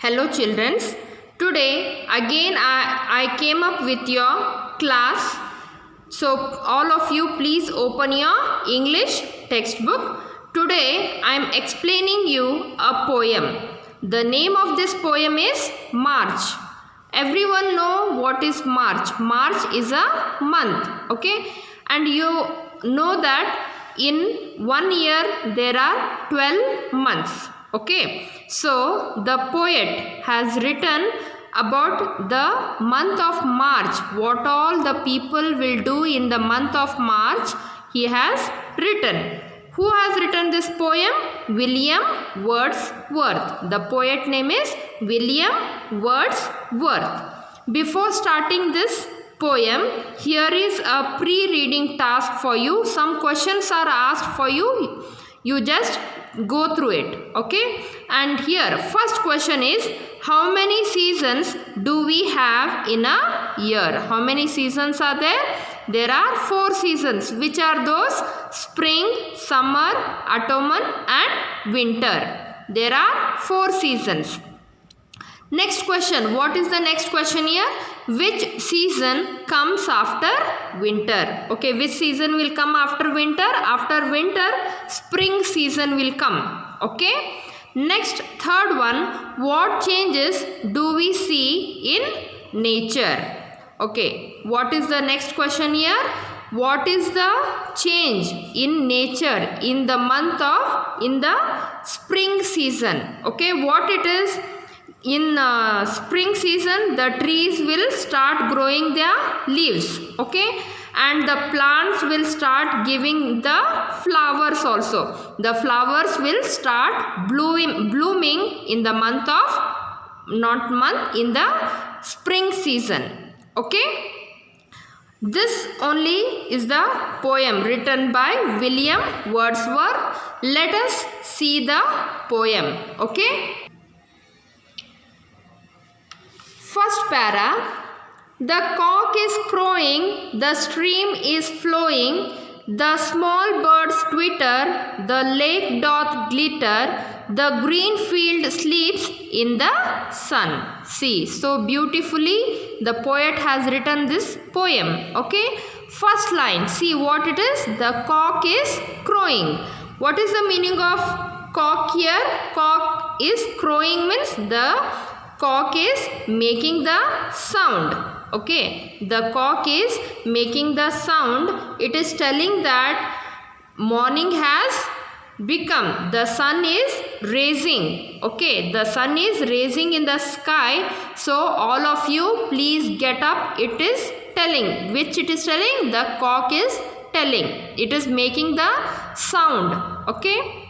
Hello children, today again I came up with your class. So all of you please open your English textbook. Today I am explaining you a poem. The name of this poem is March. Everyone know what is March. March is a month, okay? And you know that in 1 year there are 12 months. Okay, so the poet has written about the month of March, what all the people will do in the month of March. He has written. Who has written this poem? William Wordsworth. The poet name is William Wordsworth. Before starting this poem, here is a pre-reading task for you. Some questions are asked for you. You just go through it, okay? And here first question is, how many seasons do we have in a year? How many seasons are there? There are 4 seasons. Which are those? Spring, summer, autumn and winter. There are 4 seasons. Next question. What is the next question here? Which season comes after winter? Okay, which season will come after winter? After winter, spring season will come. Okay. Next, third one. What changes do we see in nature? Okay. What is the next question here? What is the change in nature in the spring season? Okay. What it is? In spring season, the trees will start growing their leaves, okay, and the plants will start giving the flowers also. The flowers will start blooming in the in the spring season, okay. This only is the poem written by William Wordsworth. Let us see the poem, okay. First para, the cock is crowing, the stream is flowing, the small birds twitter, the lake doth glitter, the green field sleeps in the sun. See, so beautifully the poet has written this poem, okay. First line, see what it is, the cock is crowing. What is the meaning of cock here? Cock is crowing means the cock is making the sound, okay. The cock is making the sound. It is telling that morning has become. The sun is rising, okay. The sun is rising in the sky. So all of you please get up. It is telling. Which it is telling? The cock is telling. It is making the sound, okay.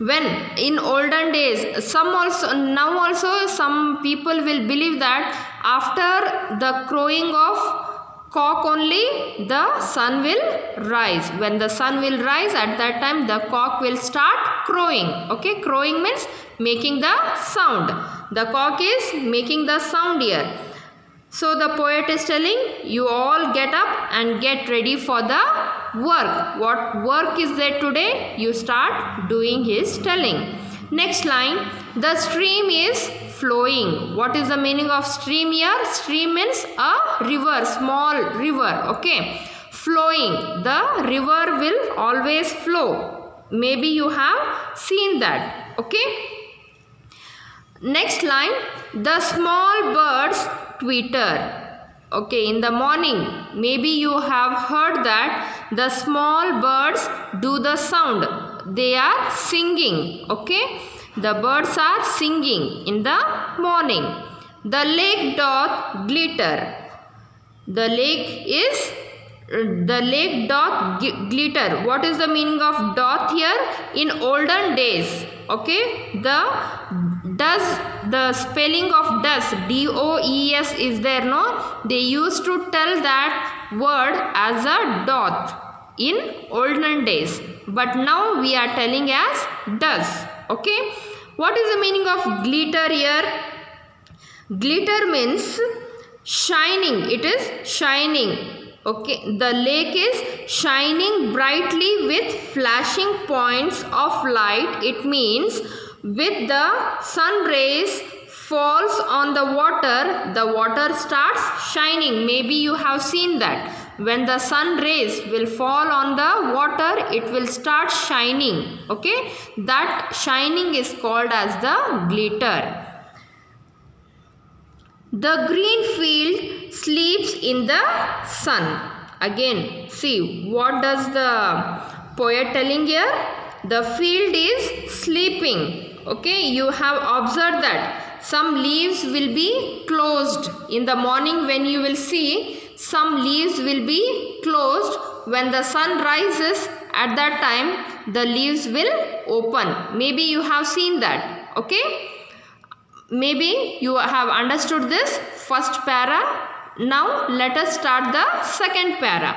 When in olden days, now also some people will believe that after the crowing of cock only the sun will rise. When the sun will rise, at that time the cock will start crowing, okay. Crowing means making the sound. The cock is making the sound here. So the poet is telling, you all get up and get ready for the work. What work is there today? You start doing his telling. Next line, the stream is flowing. What is the meaning of stream here? Stream means a river, small river, okay. Flowing. The river will always flow. Maybe you have seen that, okay. Next line, the small birds twitter. Okay, in the morning, maybe you have heard that the small birds do the sound. They are singing, okay. The birds are singing in the morning. The lake doth glitter. The lake doth glitter. What is the meaning of doth here? In olden days, okay, the spelling of does, D-O-E-S is there, no? They used to tell that word as a doth in olden days. But now we are telling as does, okay. What is the meaning of glitter here? Glitter means shining. It is shining, okay. The lake is shining brightly with flashing points of light. It means With the sun rays falls on the water starts shining. Maybe you have seen that. When the sun rays will fall on the water, it will start shining. Okay, that shining is called as the glitter. The green field sleeps in the sun. Again, see what does the poet telling here? The field is sleeping. Okay, you have observed that some leaves will be closed. In the morning when you will see, some leaves will be closed. When the sun rises, at that time the leaves will open. Maybe you have seen that. Okay, maybe you have understood this first para. Now let us start the second para.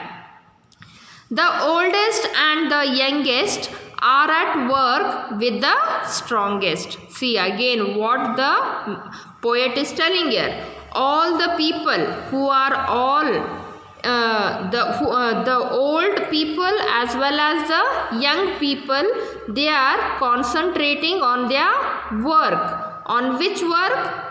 The oldest and the youngest are at work with the strongest. See again what the poet is telling here. All the people who are the old people as well as the young people, they are concentrating on their work. On which work?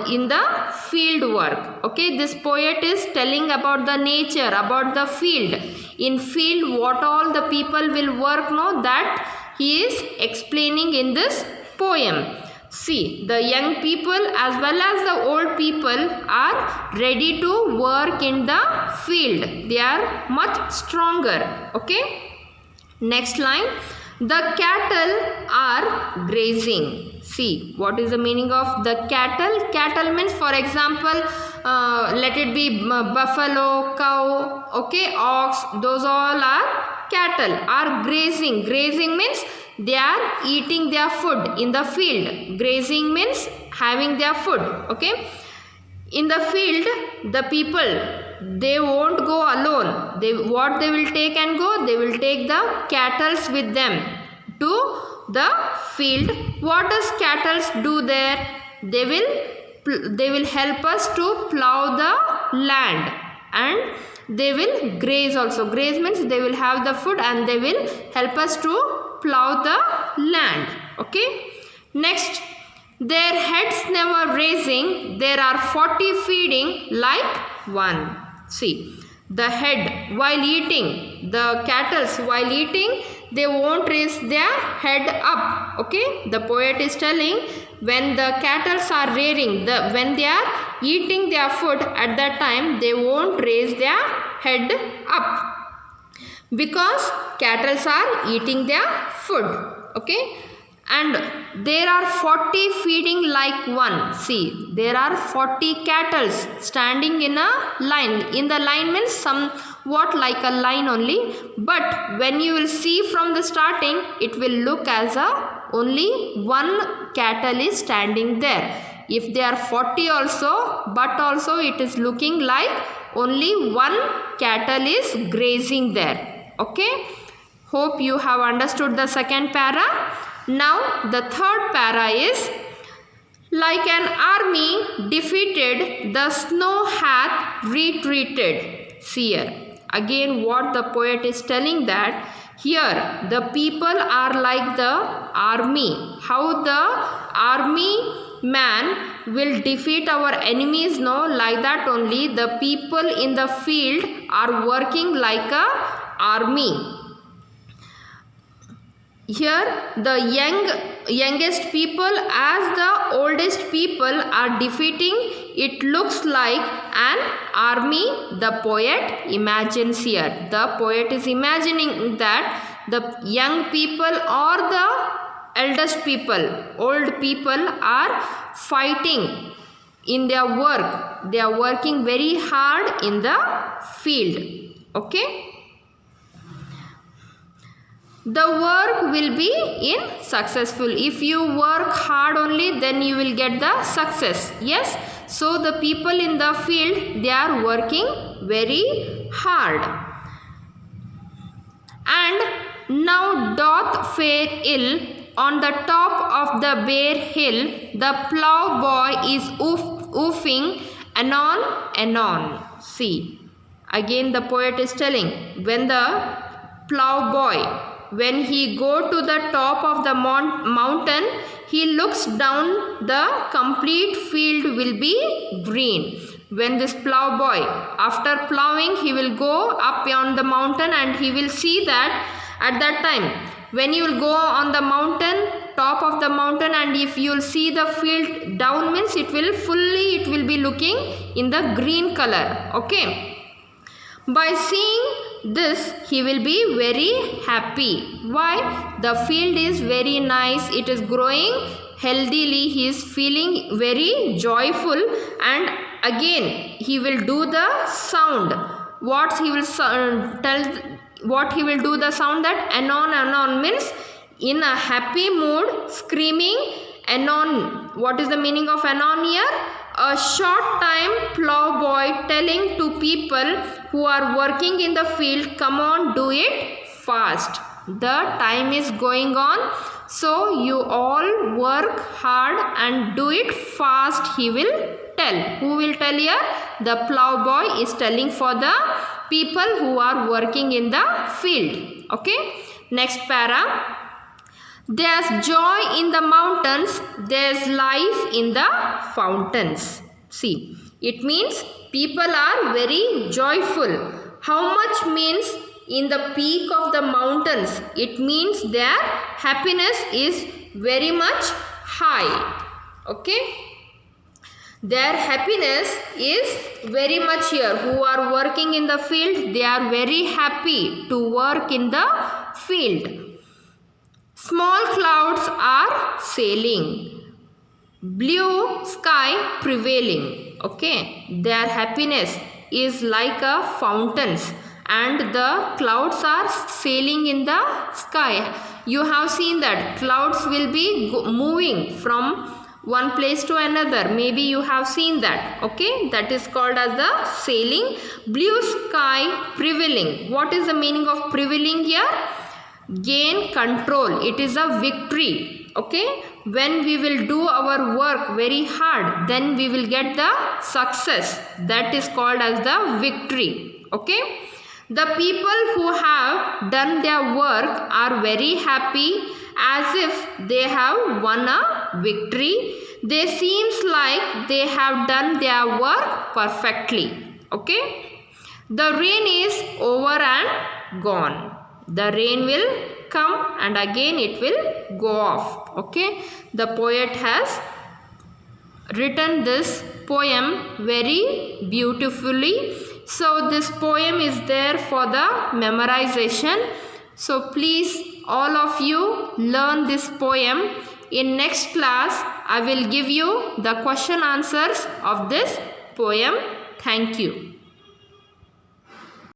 In the field work. Okay, this poet is telling about the nature, about the field. In field, what all the people will work, no, that he is explaining in this poem. See, the young people as well as the old people are ready to work in the field. They are much stronger. Okay, next line. The cattle are grazing. See, what is the meaning of the cattle? Cattle means, for example, let it be buffalo, cow, okay, ox, those all are cattle, are grazing. Grazing means they are eating their food in the field. Grazing means having their food. Okay, in the field, the people, they won't go alone. What they will take and go? They will take the cattle with them to the field. What does cattle do there? They will help us to plow the land, and they will graze also. Graze means they will have the food and they will help us to plow the land. Okay. Next, their heads never raising, there are 40 feeding like one. See, the head while eating, the cattle while eating, they won't raise their head up. Okay, the poet is telling, when the cattle are rearing, when they are eating their food, at that time they won't raise their head up, because cattle are eating their food. Okay, and there are 40 feeding like one. See, there are 40 cattle standing in a line. In the line means somewhat like a line only, but when you will see from the starting, it will look as only one cattle is standing there. If there are 40 also, but also it is looking like only one cattle is grazing there. Okay, hope you have understood the second para. Now the third para is, like an army defeated, the snow hath retreated. See here, again what the poet is telling, that here the people are like the army. How the army man will defeat our enemies? No, like that only the people in the field are working like a army. Here the youngest people as the oldest people are defeating. It looks like an army, the poet imagines here. The poet is imagining that the young people or the eldest people, old people are fighting in their work. They are working very hard in the field. Okay, the work will be in successful. If you work hard only, then you will get the success. Yes, so the people in the field, they are working very hard. And now doth fare ill on the top of the bare hill, the plough boy is oofing anon. See, again the poet is telling, when the plough boy, when he go to the top of the mountain, he looks down, the complete field will be green. When this plow boy, after plowing, he will go up on the mountain and he will see that at that time, when you will go on the mountain, top of the mountain, and if you will see the field down means it will be looking in the green color. Okay. By seeing this, he will be very happy. Why? The field is very nice. It is growing healthily. He is feeling very joyful, and again he will do the sound. What he will do the sound, that anon means in a happy mood, screaming anon. What is the meaning of anon here? A short time plow boy telling to people who are working in the field, come on, do it fast. The time is going on, so you all work hard and do it fast, he will tell. Who will tell here? The plow boy is telling for the people who are working in the field. Okay. Next para. There's joy in the mountains, there's life in the fountains. See, it means people are very joyful. How much means in the peak of the mountains? It means their happiness is very much high. Okay. Their happiness is very much here. Who are working in the field, they are very happy to work in the field. Small clouds are sailing, blue sky prevailing. Okay, their happiness is like a fountains, and the clouds are sailing in the sky. You have seen that clouds will be moving from one place to another. Maybe you have seen that. Okay, that is called as the sailing. Blue sky prevailing. What is the meaning of prevailing here? Gain control. It is a victory. Okay, when we will do our work very hard, then we will get the success. That is called as the victory. Okay, the people who have done their work are very happy, as if they have won a victory. They seems like they have done their work perfectly. Okay, the rain is over and gone. The rain will come and again it will go off. Okay, the poet has written this poem very beautifully. So this poem is there for the memorization. So please all of you learn this poem. In next class I will give you the question answers of this poem. Thank you.